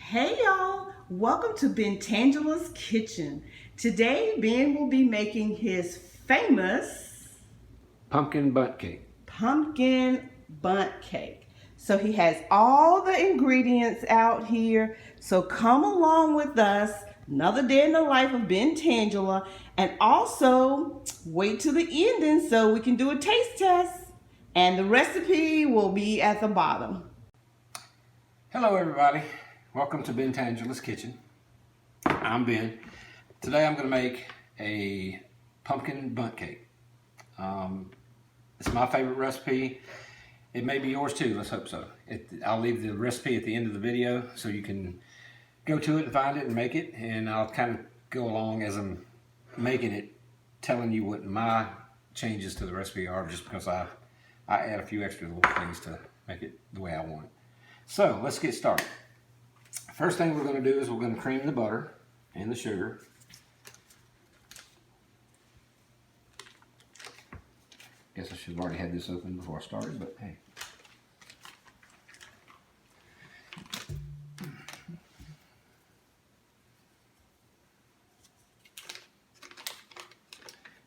Hey y'all, welcome to Tangelia's kitchen. Today Ben will be making his famous pumpkin bundt cake. So he has all the ingredients out here. So come along with us, another day in the life of Tangela, and also wait till the ending so we can do a taste test. And the recipe will be at the bottom. Hello everybody, welcome to Tangelia's kitchen. I'm Ben. Today I'm going to make a pumpkin bundt cake. It's my favorite recipe. It may be yours too, let's hope so. I'll leave the recipe at the end of the video so you can go to it and find it and make it, and I'll kind of go along as I'm making it, telling you what my changes to the recipe are, just because I add a few extra little things to make it the way I want it. So let's get started. First thing we're going to do is we're going to cream the butter and the sugar. Guess I should have already had this open before I started, but hey.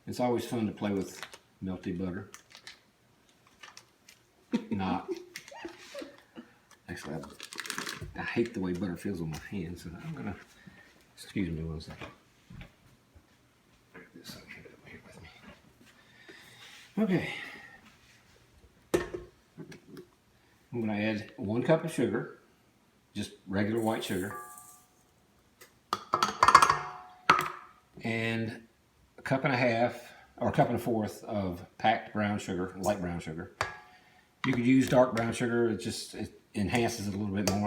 It's always fun to play with melty butter. Not. Actually, I hate the way butter feels on my hands, so I'm gonna, excuse me one second. Grab this up here with me. Okay. I'm gonna add 1 cup of sugar, just regular white sugar, and a cup and a half, or a cup and a fourth of packed brown sugar, light brown sugar. You could use dark brown sugar, it enhances it a little bit more.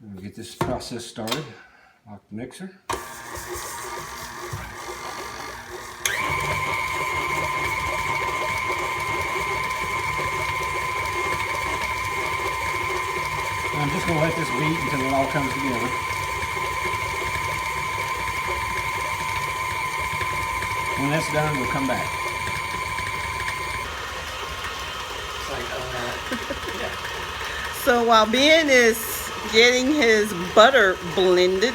We'll get this process started. Lock the mixer. I'm just going to let this beat until it all comes together. When that's done, we'll come back. So while Ben is getting his butter blended,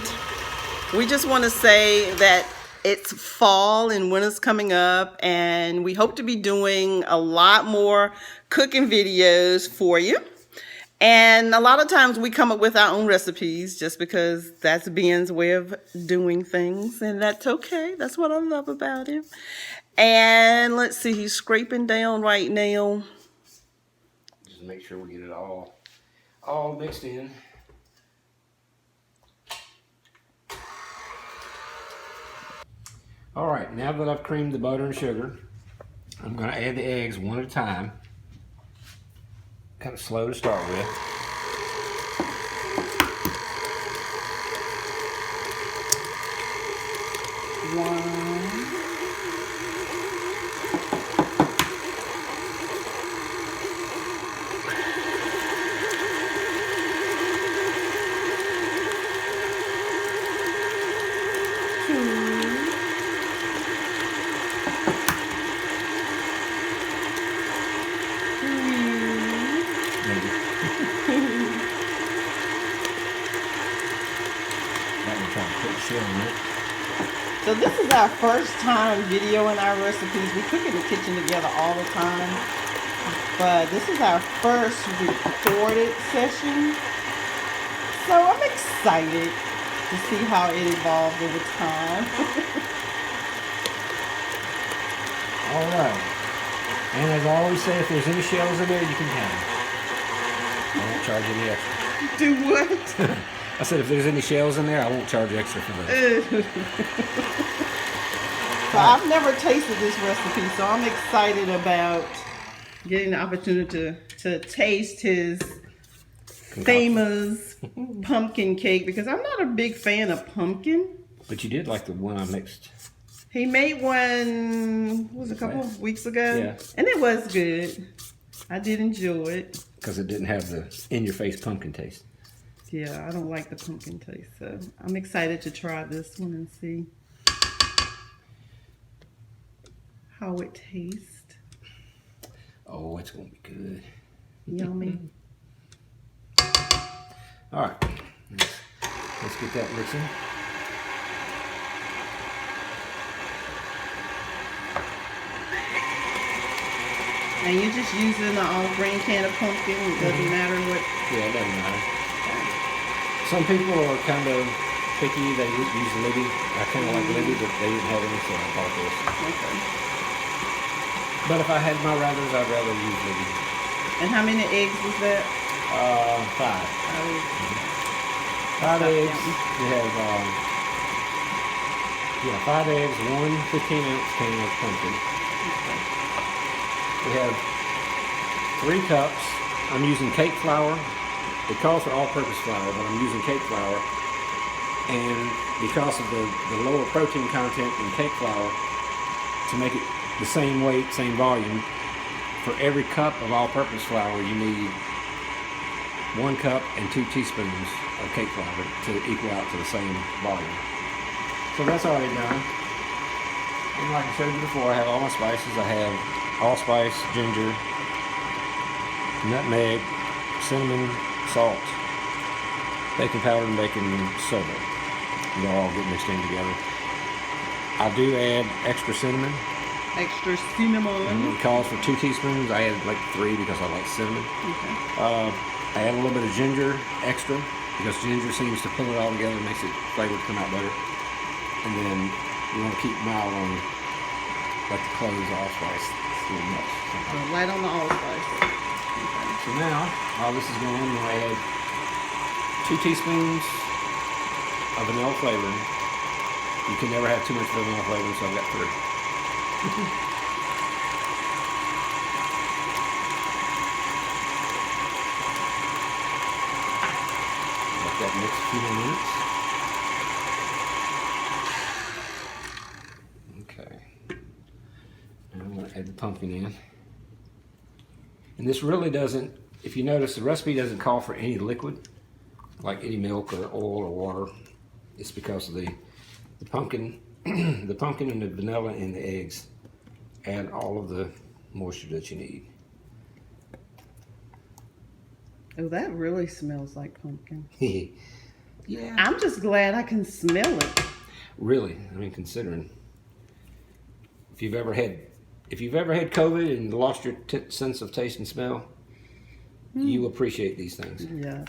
we just want to say that it's fall and winter's coming up, and we hope to be doing a lot more cooking videos for you. And a lot of times we come up with our own recipes just because that's Ben's way of doing things, and that's okay. That's what I love about him. And let's see, he's scraping down right now. Just make sure we get it all mixed in. All right, now that I've creamed the butter and sugar, I'm going to add the eggs one at a time. Kind of slow to start with. So this is our first time videoing our recipes. We cook in the kitchen together all the time, but this is our first recorded session. So I'm excited to see how it evolved over time. All right. And as I always say, if there's any shells in there, you can have them. I won't charge any extra. Do what? I said if there's any shells in there, I won't charge extra for those. So I've never tasted this recipe, so I'm excited about getting the opportunity to taste his famous pumpkin cake, because I'm not a big fan of pumpkin. But you did like the one I mixed. He made one, a couple of weeks ago? Yeah. And it was good. I did enjoy it. Because it didn't have the in-your-face pumpkin taste. Yeah, I don't like the pumpkin taste, so I'm excited to try this one and see how it tastes. Oh, it's going to be good. Yummy. All right, let's get that mixing. And you're just using an all grain can of pumpkin. It doesn't matter what. Yeah, it doesn't matter. Some people are kind of picky. They use Libby. I kind of like Libby, but they didn't have any, so I bought this. Okay. But if I had my rathers, I'd rather use Libby. And how many eggs was that? 5. Oh. 5 eggs. We have 5 eggs, 1 15-ounce can of pumpkin. Okay. We have 3 cups. I'm using cake flour. It calls for all-purpose flour, but I'm using cake flour. And because of the lower protein content in cake flour, to make it the same weight, same volume, for every cup of all-purpose flour, you need 1 cup and 2 teaspoons of cake flour to equal out to the same volume. So that's already done. And like I showed you before, I have all my spices. I have allspice, ginger, nutmeg, cinnamon, salt, baking powder, and baking soda. They'll all get mixed in together. I do add extra cinnamon. Extra cinnamon. It calls for 2 teaspoons. I added like 3 because I like cinnamon. Okay. I add a little bit of ginger extra because ginger seems to pull it all together and makes it flavor come out better. And then you want to keep mild on like the cloves, allspice. It's a little much. So light on the allspice. Okay. So now, while this is going, we'll add 2 teaspoons of vanilla flavoring. You can never have too much vanilla flavoring, so I've got 3. Let that mix a few more minutes. Okay. Now I'm going to add the pumpkin in. And this really doesn't, if you notice, the recipe doesn't call for any liquid, like any milk or oil or water. It's because of the pumpkin, the pumpkin and the vanilla and the eggs add all of the moisture that you need. Oh, that really smells like pumpkin. Yeah. I'm just glad I can smell it. Really, I mean, considering if you've ever had COVID and lost your sense of taste and smell, you appreciate these things. Yes.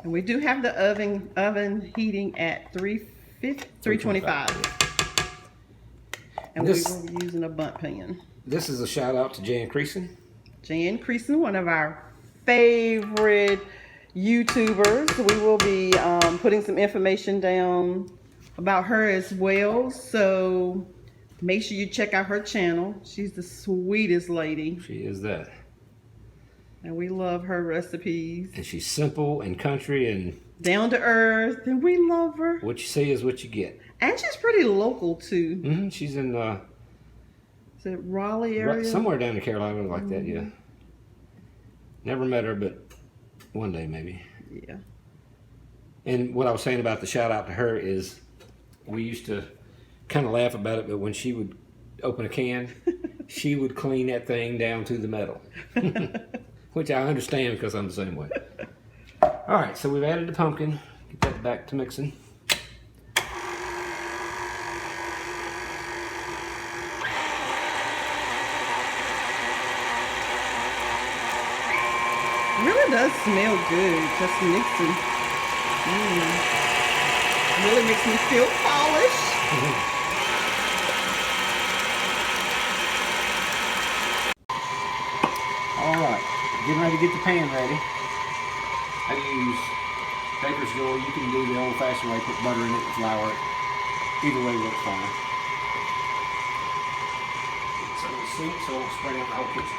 And we do have the oven heating at 325. And we will be using a bundt pan. This is a shout out to Jan Creason. Jan Creason, one of our favorite YouTubers. We will be putting some information down about her as well. So make sure you check out her channel. She's the sweetest lady. She is that. And we love her recipes. And she's simple and country and down to earth, and we love her. What you see is what you get. And she's pretty local too. Mm-hmm. She's in is it Raleigh area? Somewhere down in Carolina like that, yeah. Never met her, but one day maybe. Yeah. And what I was saying about the shout out to her is we used to kind of laugh about it, but when she would open a can, she would clean that thing down to the metal. Which I understand because I'm the same way. All right, so we've added the pumpkin. Get that back to mixing. It really does smell good, just mixing. Really makes me feel polished. All right, getting ready to get the pan ready. I use baker's dough. You can do the old-fashioned way, put butter in it and flour it. Either way works fine. So it's sink, so it'll spread out the whole kitchen.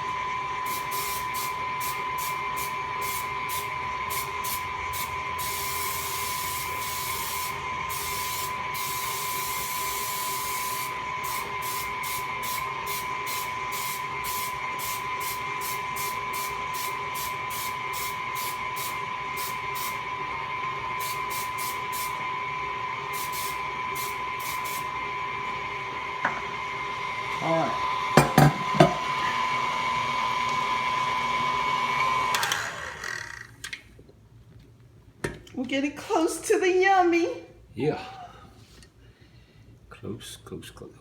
All right. We're getting close to the yummy. Yeah. Close, close, close.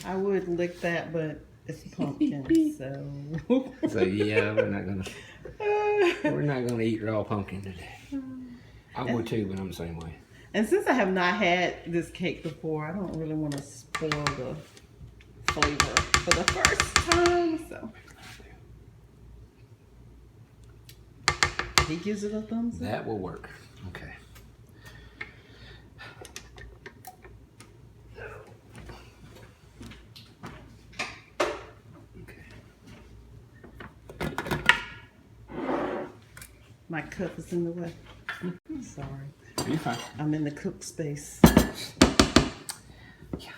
I would lick that, but it's pumpkin, so. So yeah, we're not gonna eat raw pumpkin today. I would too, but I'm the same way. And since I have not had this cake before, I don't really want to spoil the flavor for the first time, so. He gives it a thumbs up. That will work. Okay. My cup is in the way. Sorry. You're fine. I'm in the cook space. Yeah.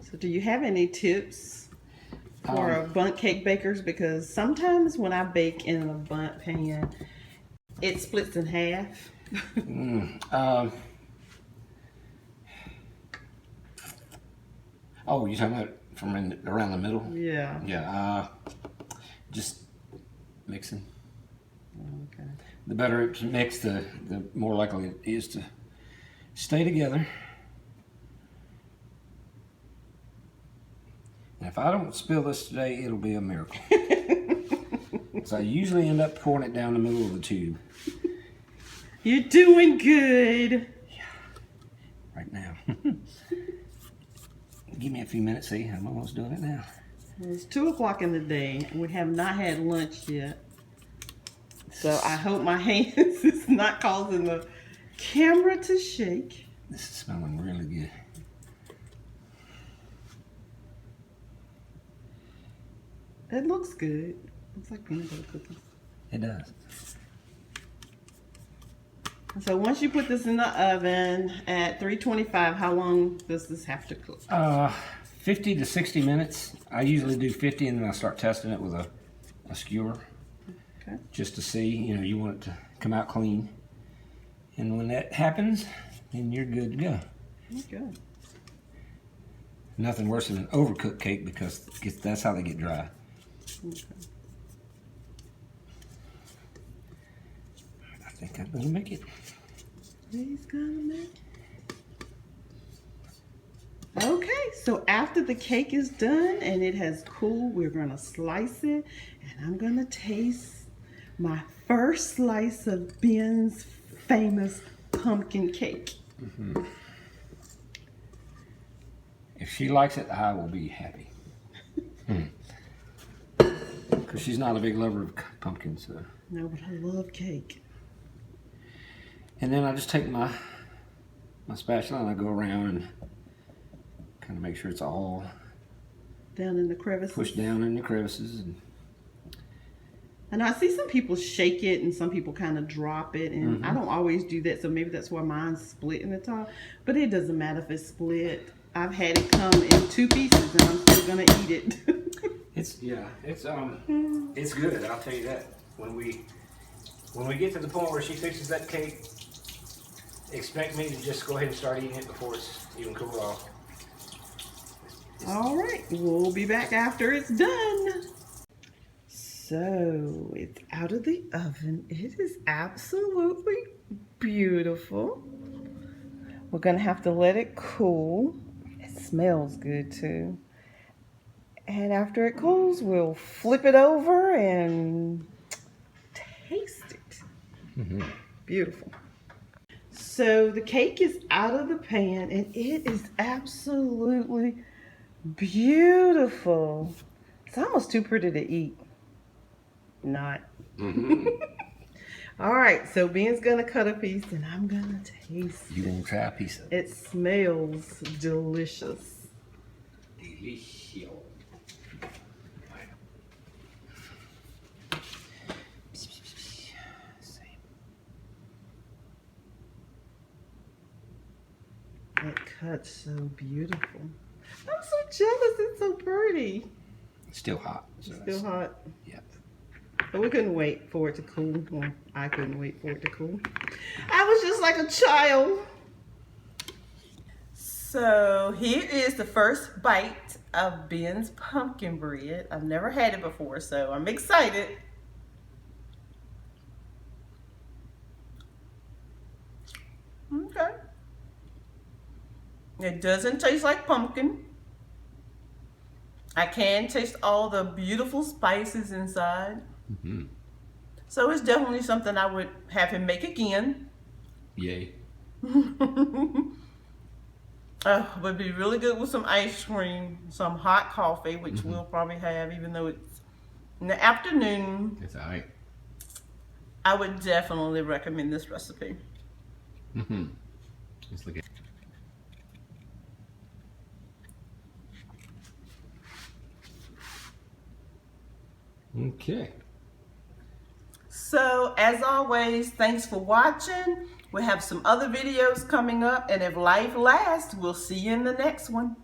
So do you have any tips for bundt cake bakers? Because sometimes when I bake in a bundt pan, it splits in half. Oh, you're talking about from around the middle? Yeah. Yeah. Just mixing. Okay. The better it's mixed, the more likely it is to stay together. And if I don't spill this today, it'll be a miracle. So I usually end up pouring it down the middle of the tube. You're doing good. Yeah. Right now. Give me a few minutes, see, I'm almost doing it now. It's 2 o'clock in the day. We have not had lunch yet. So I hope my hands is not causing the camera to shake. This is smelling really good. It looks good. Looks like peanut butter cookies. It does. So once you put this in the oven at 325, how long does this have to cook? 50 to 60 minutes. I usually do 50 and then I start testing it with a skewer. Okay. Just to see, you want it to come out clean. And when that happens, then you're good to go. Okay. Nothing worse than an overcooked cake because that's how they get dry. Okay. I think I'm gonna make it. He's gonna make it. Okay, so after the cake is done and it has cooled, we're gonna slice it, and I'm gonna taste my first slice of Ben's famous pumpkin cake. Mm-hmm. If she likes it, I will be happy. Because she's not a big lover of pumpkins. So. No, but I love cake. And then I just take my spatula and I go around and kind of make sure it's all down in the crevices. Pushed down in the crevices. And I see some people shake it and some people kind of drop it, and I don't always do that, so maybe that's why mine's split in the top. But it doesn't matter if it's split. I've had it come in 2 pieces and I'm still gonna eat it. It's good, I'll tell you that. When we get to the point where she fixes that cake, expect me to just go ahead and start eating it before it's even cooled off. All right, we'll be back after it's done. So it's out of the oven. It is absolutely beautiful. We're gonna have to let it cool. It smells good too. And after it cools, we'll flip it over and taste it. Beautiful. So the cake is out of the pan and it is absolutely beautiful. It's almost too pretty to eat. Not. All right, so Ben's gonna cut a piece and I'm gonna taste it. You gonna try a piece of it? It smells delicious. Delicious. cut so beautiful. I'm so jealous. It's so pretty. It's still hot. So It's still hot. Yeah. But we couldn't wait for it to cool. Well, I couldn't wait for it to cool. I was just like a child. So here is the first bite of Ben's pumpkin bread. I've never had it before, so I'm excited. Okay. It doesn't taste like pumpkin. I can taste all the beautiful spices inside. Mm-hmm. So it's definitely something I would have him make again. Yay. Would be really good with some ice cream, some hot coffee, which we'll probably have, even though it's in the afternoon. It's all right. I would definitely recommend this recipe. Mm-hmm. Let's look at. Okay. So as always, thanks for watching. We have some other videos coming up, and if life lasts, we'll see you in the next one.